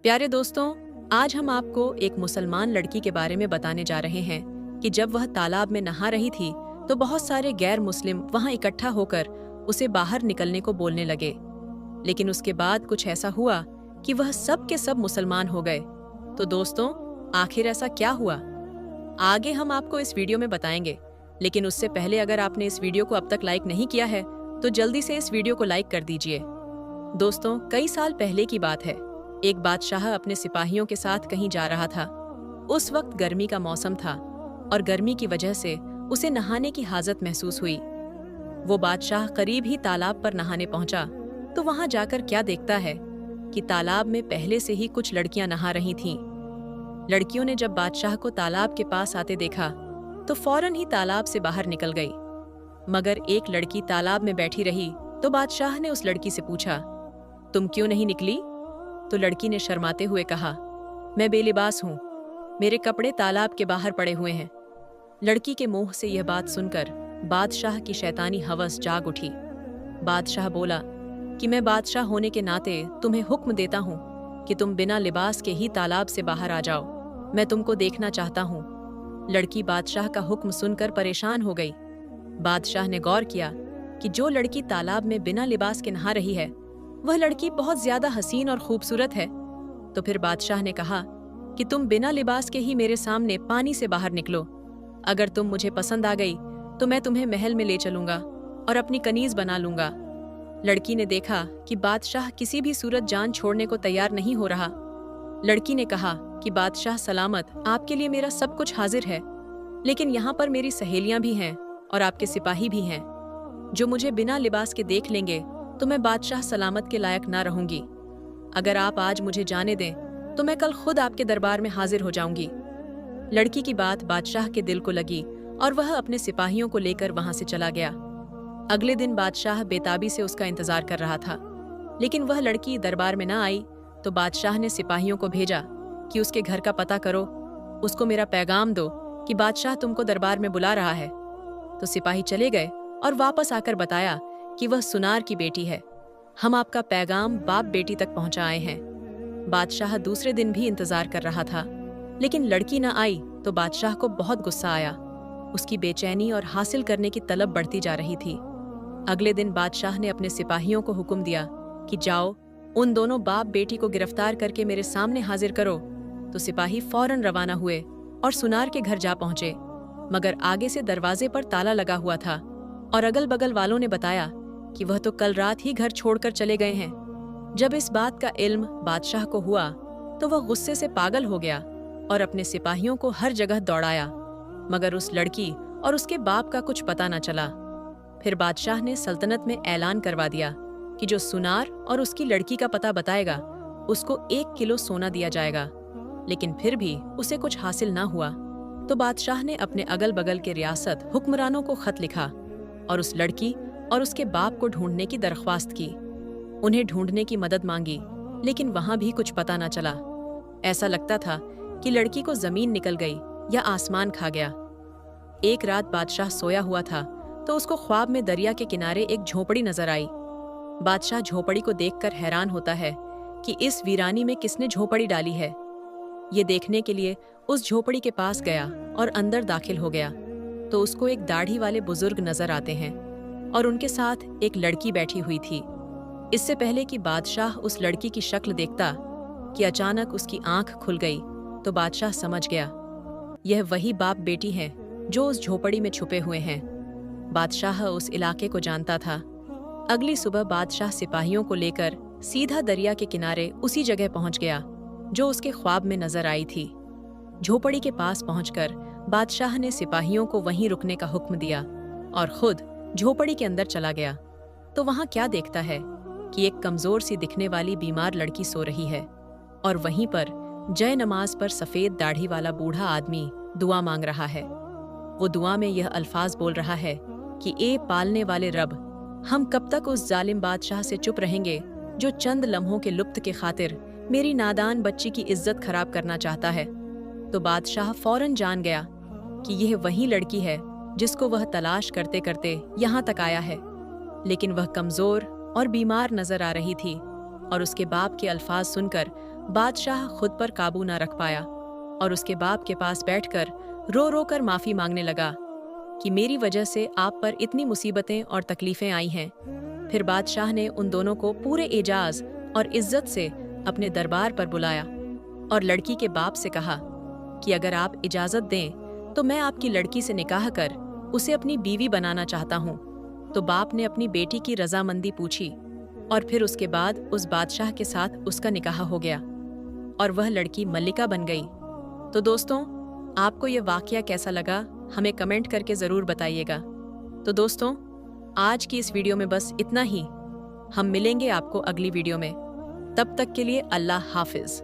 प्यारे दोस्तों, आज हम आपको एक मुसलमान लड़की के बारे में बताने जा रहे हैं कि जब वह तालाब में नहा रही थी तो बहुत सारे गैर मुस्लिम वहां इकट्ठा होकर उसे बाहर निकलने को बोलने लगे। लेकिन उसके बाद कुछ ऐसा हुआ कि वह सब के सब मुसलमान हो गए। तो दोस्तों, आखिर ऐसा क्या हुआ, आगे हम आपको इस वीडियो में बताएंगे। लेकिन उससे पहले अगर आपने इस वीडियो को अब तक लाइक नहीं किया है तो जल्दी से इस वीडियो को लाइक कर दीजिए। दोस्तों, कई साल पहले की बात है। एक बादशाह अपने सिपाहियों के साथ कहीं जा रहा था। उस वक्त गर्मी का मौसम था और गर्मी की वजह से उसे नहाने की हाजत महसूस हुई। वो बादशाह करीब ही तालाब पर नहाने पहुंचा तो वहां जाकर क्या देखता है कि तालाब में पहले से ही कुछ लड़कियां नहा रही थीं। लड़कियों ने जब बादशाह को तालाब के पास आते देखा तो फौरन ही तालाब से बाहर निकल गई। मगर एक लड़की तालाब में बैठी रही तो बादशाह ने उस लड़की से पूछा, तुम क्यों नहीं निकली? तो लड़की ने शर्माते हुए कहा, मैं बेलिबास हूं, मेरे कपड़े तालाब के बाहर पड़े हुए हैं। लड़की के मुंह से यह बात सुनकर बादशाह की शैतानी हवस जाग उठी। बादशाह बोला कि मैं बादशाह होने के नाते तुम्हें हुक्म देता हूं कि तुम बिना लिबास के ही तालाब से बाहर आ जाओ, मैं तुमको देखना चाहता हूं। लड़की बादशाह का हुक्म सुनकर परेशान हो गई। बादशाह ने गौर किया कि जो लड़की तालाब में बिना लिबास के नहा रही है वह लड़की बहुत ज्यादा हसीन और खूबसूरत है। तो फिर बादशाह ने कहा कि तुम बिना लिबास के ही मेरे सामने पानी से बाहर निकलो। अगर तुम मुझे पसंद आ गई तो मैं तुम्हें महल में ले चलूंगा और अपनी कनीज बना लूंगा। लड़की ने देखा कि बादशाह किसी भी सूरत जान छोड़ने को तैयार नहीं हो रहा। लड़की ने कहा कि बादशाह सलामत, आपके लिए मेरा सब कुछ हाजिर है, लेकिन यहाँ पर मेरी सहेलियां भी हैं और आपके सिपाही भी हैं। जो मुझे बिना लिबास के देख लेंगे तो मैं बादशाह सलामत के लायक ना रहूंगी। अगर आप आज मुझे जाने दें तो मैं कल खुद आपके दरबार में हाजिर हो जाऊंगी। लड़की की बात बादशाह के दिल को लगी और वह अपने सिपाहियों को लेकर वहां से चला गया। अगले दिन बादशाह बेताबी से उसका इंतजार कर रहा था, लेकिन वह लड़की दरबार में ना आई। तो बादशाह ने सिपाहियों को भेजा कि उसके घर का पता करो, उसको मेरा पैगाम दो कि बादशाह तुमको दरबार में बुला रहा है। तो सिपाही चले गए और वापस आकर बताया कि वह सुनार की बेटी है, हम आपका पैगाम बाप बेटी तक पहुंचाए हैं। बादशाह दूसरे दिन भी इंतजार कर रहा था, लेकिन लड़की न आई तो बादशाह को बहुत गुस्सा आया। उसकी बेचैनी और हासिल करने की तलब बढ़ती जा रही थी। अगले दिन बादशाह ने अपने सिपाहियों को हुक्म दिया कि जाओ, उन दोनों बाप बेटी को गिरफ्तार करके मेरे सामने हाजिर करो। तो सिपाही फौरन रवाना हुए और सुनार के घर जा पहुंचे, मगर आगे से दरवाजे पर ताला लगा हुआ था और अगल बगल वालों ने बताया कि वह तो कल रात ही घर छोड़कर चले गए हैं। जब इस बात का इल्म बादशाह को हुआ तो वह गुस्से से पागल हो गया और अपने सिपाहियों को हर जगह दौड़ाया, मगर उस लड़की और उसके बाप का कुछ पता न चला। फिर बादशाह ने सल्तनत में ऐलान करवा दिया कि जो सुनार और उसकी लड़की का पता बताएगा उसको 1 किलो सोना दिया जाएगा। लेकिन फिर भी उसे कुछ हासिल ना हुआ तो बादशाह ने अपने अगल बगल के रियासत हुक्मरानों को खत लिखा और उस लड़की और उसके बाप को ढूंढने की दरख्वास्त की। उन्हें ढूंढने की मदद मांगी, लेकिन वहां भी कुछ पता न चला। ऐसा लगता था कि लड़की को जमीन निकल गई या आसमान खा गया। एक रात बादशाह सोया हुआ था तो उसको ख्वाब में दरिया के किनारे एक झोपड़ी नजर आई। बादशाह झोपड़ी को देखकर हैरान होता है कि इस वीरानी में किसने झोपड़ी डाली है। ये देखने के लिए उस झोपड़ी के पास गया और अंदर दाखिल हो गया तो उसको एक दाढ़ी वाले बुजुर्ग नजर आते हैं और उनके साथ एक लड़की बैठी हुई थी। इससे पहले कि बादशाह उस लड़की की शक्ल देखता कि अचानक उसकी आंख खुल गई तो बादशाह समझ गया यह वही बाप बेटी हैं जो उस झोपड़ी में छुपे हुए हैं। बादशाह उस इलाके को जानता था। अगली सुबह बादशाह सिपाहियों को लेकर सीधा दरिया के किनारे उसी जगह पहुंच गया जो उसके ख्वाब में नजर आई थी। झोपड़ी के पास पहुंचकर बादशाह ने सिपाहियों को वहीं रुकने का हुक्म दिया और खुद झोपड़ी के अंदर चला गया। तो वहां क्या देखता है कि एक कमजोर सी दिखने वाली बीमार लड़की सो रही है और वहीं पर जय नमाज पर सफेद दाढ़ी वाला बूढ़ा आदमी दुआ मांग रहा है। वो दुआ में यह अल्फाज बोल रहा है कि ए पालने वाले रब, हम कब तक उस जालिम बादशाह से चुप रहेंगे जो चंद लम्हों के लुप्त के खातिर मेरी नादान बच्ची की इज्जत खराब करना चाहता है। तो बादशाह फौरन जान गया कि यह वही लड़की है जिसको वह तलाश करते करते यहाँ तक आया है, लेकिन वह कमजोर और बीमार नजर आ रही थी और उसके बाप के अल्फाज सुनकर बादशाह खुद पर काबू ना रख पाया और उसके बाप के पास बैठकर रो रो कर माफ़ी मांगने लगा कि मेरी वजह से आप पर इतनी मुसीबतें और तकलीफ़ें आई हैं। फिर बादशाह ने उन दोनों को पूरे एजाज़ और इज्जत से अपने दरबार पर बुलाया और लड़की के बाप से कहा कि अगर आप इजाज़त दें तो मैं आपकी लड़की से निकाह कर उसे अपनी बीवी बनाना चाहता हूँ। तो बाप ने अपनी बेटी की रजामंदी पूछी और फिर उसके बाद उस बादशाह के साथ उसका निकाह हो गया और वह लड़की मल्लिका बन गई। तो दोस्तों, आपको ये वाक़या कैसा लगा हमें कमेंट करके ज़रूर बताइएगा। तो दोस्तों, आज की इस वीडियो में बस इतना ही। हम मिलेंगे आपको अगली वीडियो में। तब तक के लिए अल्लाह हाफिज़।